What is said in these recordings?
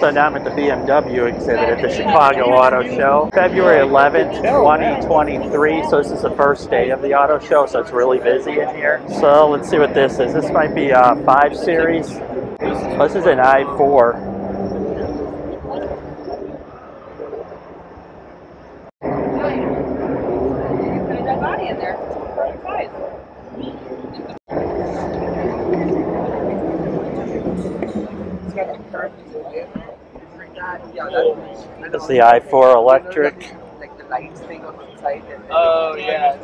So now I'm at the BMW exhibit at the Chicago Auto Show, February 11th, 2023. So this is the first day of the auto show, so it's really busy in here. So let's see what this is. This might be a 5 Series. Oh, this is an i4. It's the i4 electric. Like the lights thing on the side. Oh yeah. I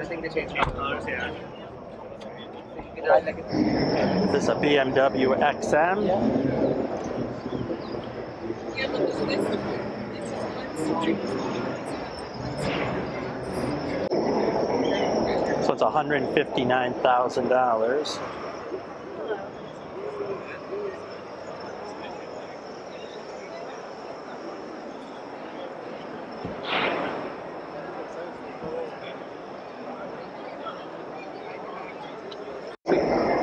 think they changed colors. Yeah. This is a BMW XM. So it's $159,000.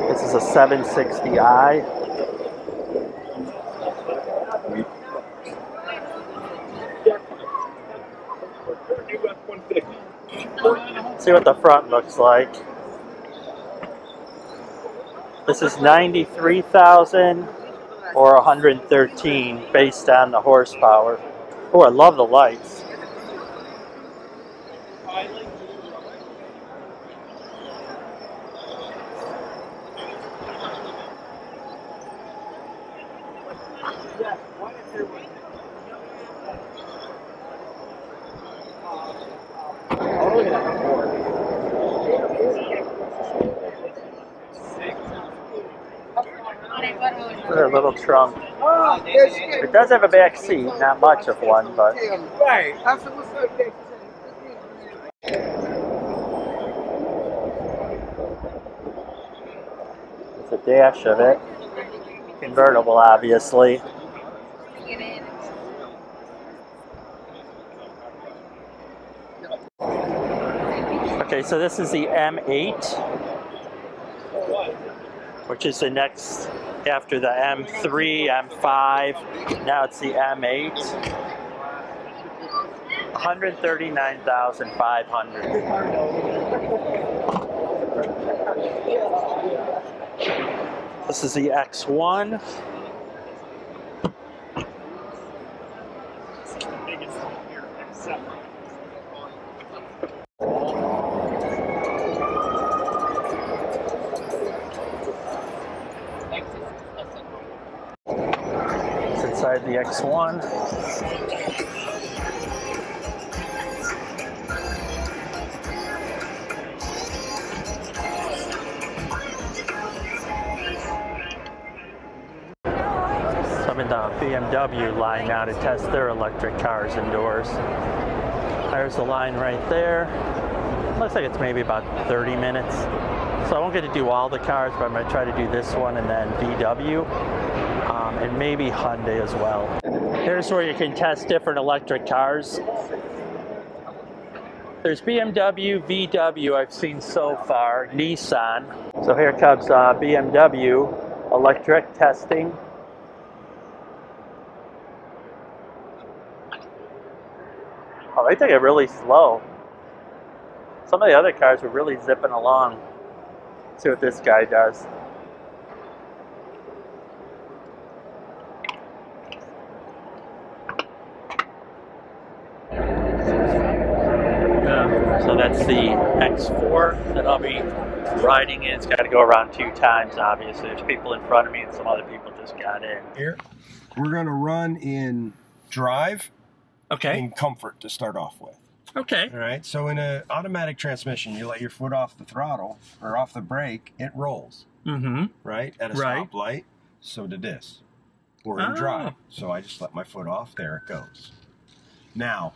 This is a 760i. See what the front looks like. This is 93,000 or 113 based on the horsepower. Oh, I love the lights. Look at a little trunk. It does have a back seat, not much of one, but. Right. It's a dash of it. Convertible, obviously. Okay, so this is the M8, which is the next after the M3, M5. Now it's the M8. 139,500. This is the X1. It's inside the X1. I'm in the BMW line now to test their electric cars indoors. There's the line right there. Looks like it's maybe about 30 minutes. So I won't get to do all the cars, but I'm going to try to do this one and then VW. And maybe Hyundai as well. Here's where you can test different electric cars. There's BMW, VW I've seen so far, Nissan. So here comes BMW electric testing. Oh, they take it really slow. Some of the other cars were really zipping along. Let's see what this guy does. So that's the X4 that I'll be riding in. It's got to go around 2 times, obviously. There's people in front of me and some other people just got in. Here, we're going to run in drive. Okay. And comfort to start off with. Okay. All right. So in an automatic transmission, you let your foot off the throttle or off the brake, it rolls. Mm-hmm. Right? At a stoplight. So did this. We're in drive. So I just let my foot off. There it goes. Now,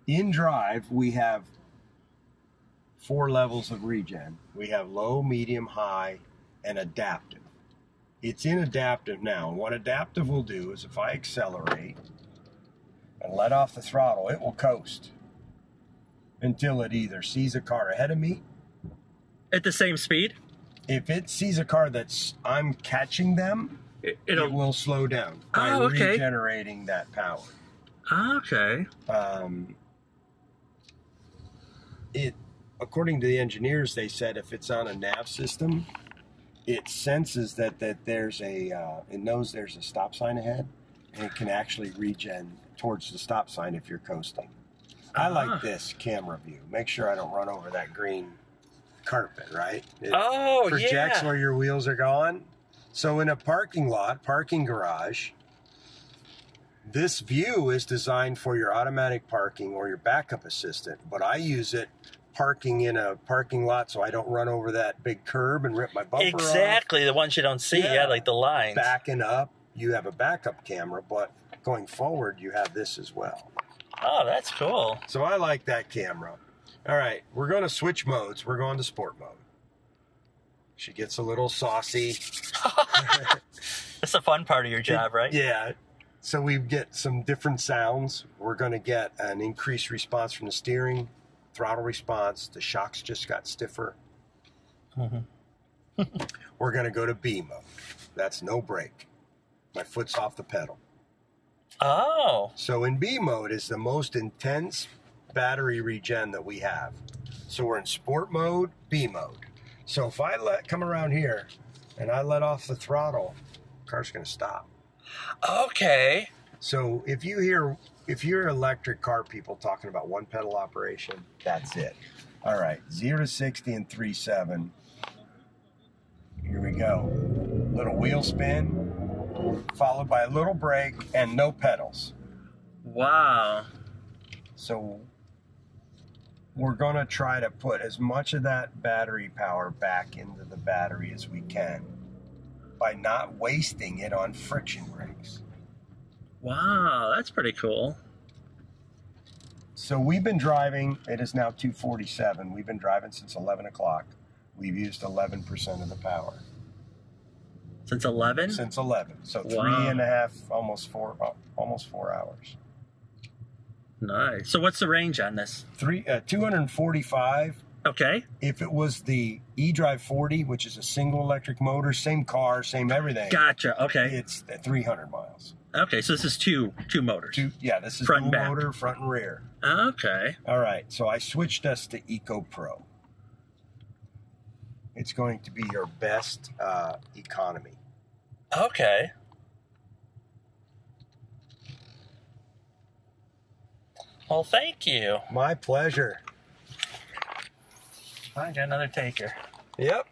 in drive, we have 4 levels of regen. We have low, medium, high, and adaptive. It's in adaptive now. And what adaptive will do is if I accelerate and let off the throttle, it will coast until it either sees a car ahead of me. At the same speed? If it sees a car I'm catching them, it will slow down by regenerating that power. Okay. According to the engineers, they said if it's on a nav system, it senses that there's it knows there's a stop sign ahead, and it can actually regen towards the stop sign if you're coasting. I like this camera view. Make sure I don't run over that green carpet, right? It projects where your wheels are going. So in a parking lot, parking garage, this view is designed for your automatic parking or your backup assistant, but I use it parking in a parking lot so I don't run over that big curb and rip my bumper off. Exactly, the ones you don't see, like the lines. Backing up, you have a backup camera, but going forward, you have this as well. Oh, that's cool. So I like that camera. All right, we're going to switch modes. We're going to sport mode. She gets a little saucy. That's the fun part of your job, right? Yeah. So we get some different sounds. We're going to get an increased response from the steering, throttle response. The shocks just got stiffer. We're going to go to B mode. That's no brake. My foot's off the pedal. Oh. So in B mode is the most intense battery regen that we have. So we're in sport mode, B mode. So if I come around here and I let off the throttle, the car's going to stop. Okay. So if you're electric car people talking about one pedal operation, that's it. All right, 0 to 60 in 3.7. Here we go. Little wheel spin, followed by a little brake and no pedals. Wow. So we're going to try to put as much of that battery power back into the battery as we can by not wasting it on friction brakes. Wow, that's pretty cool. So we've been driving, it is now 2:47. We've been driving since 11 o'clock. We've used 11% of the power. Since 11? Since 11. So Wow. 3.5, almost 4 hours. Nice. So what's the range on this? 245. Okay. If it was the eDrive 40, which is a single electric motor, same car, same everything. Gotcha. Okay. It's 300 miles. Okay, so this is two motors. This is front and dual back. motor, front and rear. Okay. All right, so I switched us to Eco Pro. It's going to be your best economy. Okay. Well, thank you. My pleasure. I got another taker. Yep.